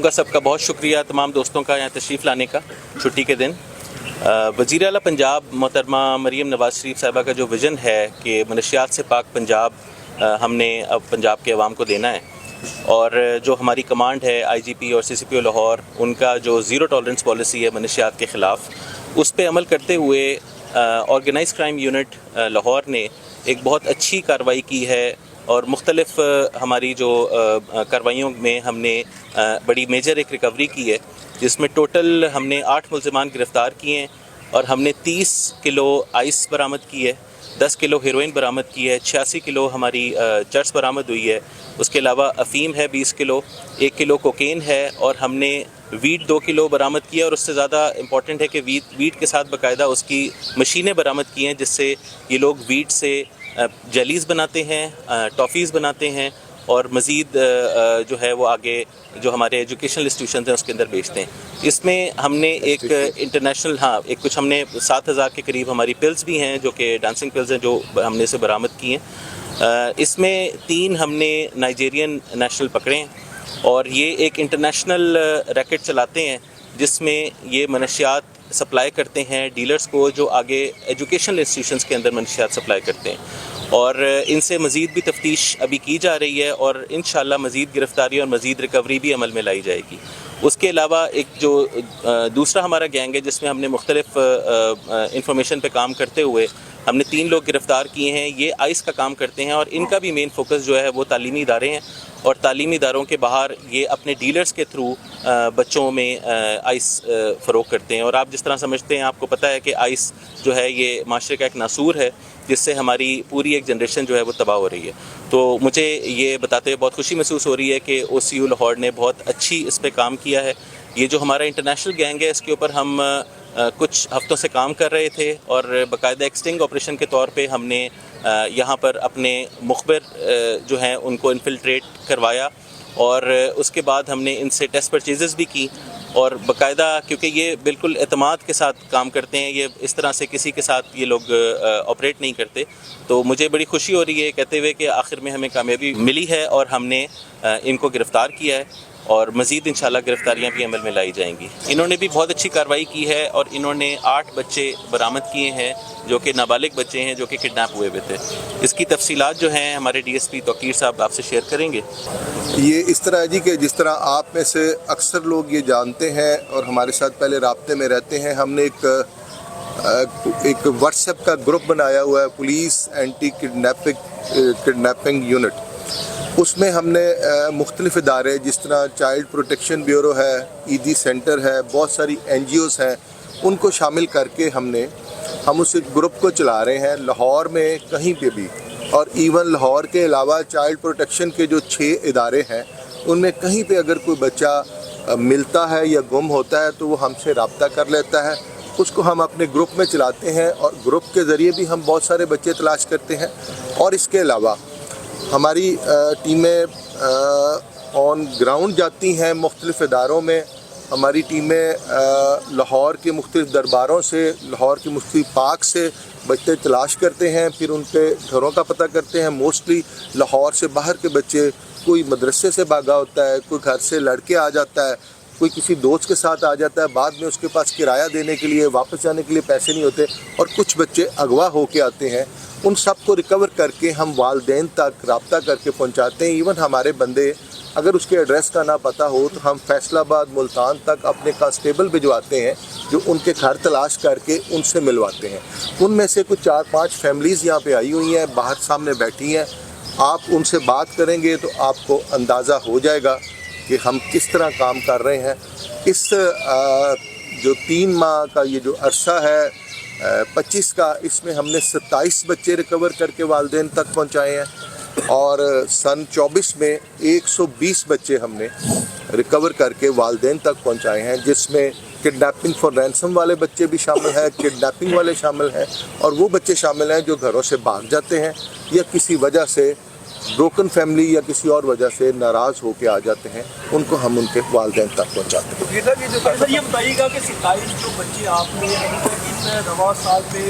کا سب کا بہت شکریہ تمام دوستوں کا یہاں تشریف لانے کا چھٹی کے دن. وزیر اعلیٰ پنجاب محترمہ مریم نواز شریف صاحبہ کا جو ویژن ہے کہ منشیات سے پاک پنجاب ہم نے اب پنجاب کے عوام کو دینا ہے، اور جو ہماری کمانڈ ہے آئی جی پی اور سی سی پی او لاہور، ان کا جو زیرو ٹالرنس پالیسی ہے منشیات کے خلاف، اس پہ عمل کرتے ہوئے آرگنائز کرائم یونٹ لاہور نے ایک بہت اچھی کارروائی کی ہے، اور مختلف ہماری جو کارروائیوں میں ہم نے بڑی میجر ایک ریکوری کی ہے، جس میں ٹوٹل ہم نے 8 ملزمان گرفتار کیے ہیں، اور ہم نے 30 کلو آئس برآمد کی ہے، 10 کلو ہیروئن برآمد کی ہے، 86 کلو ہماری چرس برآمد ہوئی ہے. اس کے علاوہ افیم ہے 20 کلو، 1 کلو کوکین ہے، اور ہم نے ویٹ 2 کلو برآمد کیا، اور اس سے زیادہ امپورٹنٹ ہے کہ ویٹ کے ساتھ باقاعدہ اس کی مشینیں برآمد کی ہیں، جس سے یہ لوگ ویٹ سے جیلیز بناتے ہیں، ٹافیز بناتے ہیں، اور مزید جو ہے وہ آگے جو ہمارے ایجوکیشنل انسٹیٹیوشنز ہیں اس کے اندر بیچتے ہیں. اس میں ہم نے ایک انٹرنیشنل کچھ ہم نے 7,000 کے قریب ہماری پلز بھی ہیں جو کہ ڈانسنگ پلز ہیں، جو ہم نے اسے برآمد کی ہیں. اس میں 3 ہم نے نائجیرین نیشنل پکڑے ہیں، اور یہ ایک انٹرنیشنل ریکٹ چلاتے ہیں جس میں یہ منشیات سپلائی کرتے ہیں ڈیلرز کو، جو آگے ایجوکیشنل انسٹیٹیوشنز کے اندر منشیات سپلائی کرتے ہیں. اور ان سے مزید بھی تفتیش ابھی کی جا رہی ہے، اور انشاءاللہ مزید گرفتاری اور مزید ریکوری بھی عمل میں لائی جائے گی. اس کے علاوہ ایک جو دوسرا ہمارا گینگ ہے جس میں ہم نے مختلف انفارمیشن پہ کام کرتے ہوئے ہم نے 3 لوگ گرفتار کیے ہیں. یہ آئس کا کام کرتے ہیں، اور ان کا بھی مین فوکس جو ہے وہ تعلیمی ادارے ہیں، اور تعلیمی اداروں کے باہر یہ اپنے ڈیلرز کے تھرو بچوں میں آئس فروغ کرتے ہیں. اور آپ جس طرح سمجھتے ہیں، آپ کو پتہ ہے کہ آئس جو ہے یہ معاشرے کا ایک ناسور ہے، جس سے ہماری پوری ایک جنریشن جو ہے وہ تباہ ہو رہی ہے. تو مجھے یہ بتاتے ہوئے بہت خوشی محسوس ہو رہی ہے کہ او سی یو لاہور نے بہت اچھی اس پہ کام کیا ہے. یہ جو ہمارا انٹرنیشنل گینگ ہے، اس کے اوپر ہم کچھ ہفتوں سے کام کر رہے تھے، اور باقاعدہ ایک سٹنگ آپریشن کے طور پہ ہم نے یہاں پر اپنے مخبر جو ہیں ان کو انفلٹریٹ کروایا، اور اس کے بعد ہم نے ان سے ٹیسٹ پرچیزز بھی کی، اور باقاعدہ کیونکہ یہ بالکل اعتماد کے ساتھ کام کرتے ہیں، یہ اس طرح سے کسی کے ساتھ یہ لوگ آپریٹ نہیں کرتے. تو مجھے بڑی خوشی ہو رہی ہے کہتے ہوئے کہ آخر میں ہمیں کامیابی ملی ہے، اور ہم نے ان کو گرفتار کیا ہے، اور مزید انشاءاللہ گرفتاریاں بھی عمل میں لائی جائیں گی. انہوں نے بھی بہت اچھی کارروائی کی ہے، اور انہوں نے 8 بچے برآمد کیے ہیں جو کہ نابالغ بچے ہیں، جو کہ کڈنیپ ہوئے تھے. اس کی تفصیلات جو ہیں ہمارے ڈی ایس پی توقیر صاحب آپ سے شیئر کریں گے. یہ اس طرح ہے جی کہ جس طرح آپ میں سے اکثر لوگ یہ جانتے ہیں اور ہمارے ساتھ پہلے رابطے میں رہتے ہیں، ہم نے ایک واٹس ایپ کا گروپ بنایا ہوا ہے، پولیس اینٹی کڈنیپنگ یونٹ. اس میں ہم نے مختلف ادارے جس طرح چائلڈ پروٹیکشن بیورو ہے، ایدی سینٹر ہے، بہت ساری این جی اوز ہیں، ان کو شامل کر کے ہم اس گروپ کو چلا رہے ہیں لاہور میں کہیں پہ بھی. اور ایون لاہور کے علاوہ چائلڈ پروٹیکشن کے جو 6 ادارے ہیں، ان میں کہیں پہ اگر کوئی بچہ ملتا ہے یا گم ہوتا ہے تو وہ ہم سے رابطہ کر لیتا ہے. اس کو ہم اپنے گروپ میں چلاتے ہیں، اور گروپ کے ذریعے بھی ہم بہت سارے بچے تلاش کرتے ہیں. اور اس کے علاوہ ہماری ٹیمیں آن گراؤنڈ جاتی ہیں مختلف اداروں میں. ہماری ٹیمیں لاہور کے مختلف درباروں سے، لاہور کے مختلف پارک سے بچے تلاش کرتے ہیں، پھر ان کے گھروں کا پتہ کرتے ہیں. موسٹلی لاہور سے باہر کے بچے، کوئی مدرسے سے بھاگا ہوتا ہے، کوئی گھر سے لڑکے آ جاتا ہے، کوئی کسی دوست کے ساتھ آ جاتا ہے، بعد میں اس کے پاس کرایہ دینے کے لیے، واپس جانے کے لیے پیسے نہیں ہوتے، اور کچھ بچے اغوا ہو کے آتے ہیں. ان سب کو ریکور کر کے ہم والدین تک رابطہ کر کے پہنچاتے ہیں. ایون ہمارے بندے اگر اس کے ایڈریس کا نہ پتہ ہو تو ہم فیصل آباد، ملتان تک اپنے کانسٹیبل بھجواتے ہیں جو ان کے گھر تلاش کر کے ان سے ملواتے ہیں. ان میں سے کچھ 4-5 فیملیز یہاں پہ آئی ہوئی ہیں، باہر سامنے بیٹھی ہیں. آپ ان سے بات کریں گے تو آپ کو اندازہ ہو جائے گا کہ ہم کس طرح کام کر رہے ہیں. اس جو 3 ماہ کا یہ جو عرصہ ہے 25 کا، اس میں ہم نے 27 بچے ریکور کر کے والدین تک پہنچائے ہیں، اور سن 24 میں 120 بچے ہم نے ریکور کر کے والدین تک پہنچائے ہیں، جس میں کڈنیپنگ فار رینسم والے بچے بھی شامل ہیں، کڈنیپنگ والے شامل ہیں، اور وہ بچے شامل ہیں جو گھروں سے بھاگ جاتے ہیں یا کسی وجہ سے بروکن فیملی یا کسی اور وجہ سے ناراض ہو کے آ جاتے ہیں. ان کو ہم ان کے والدین تک پہنچاتے ہیں. یہ بتائیے گا کہ 27 جو بچے آپ نے نواز صاحب میں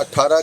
18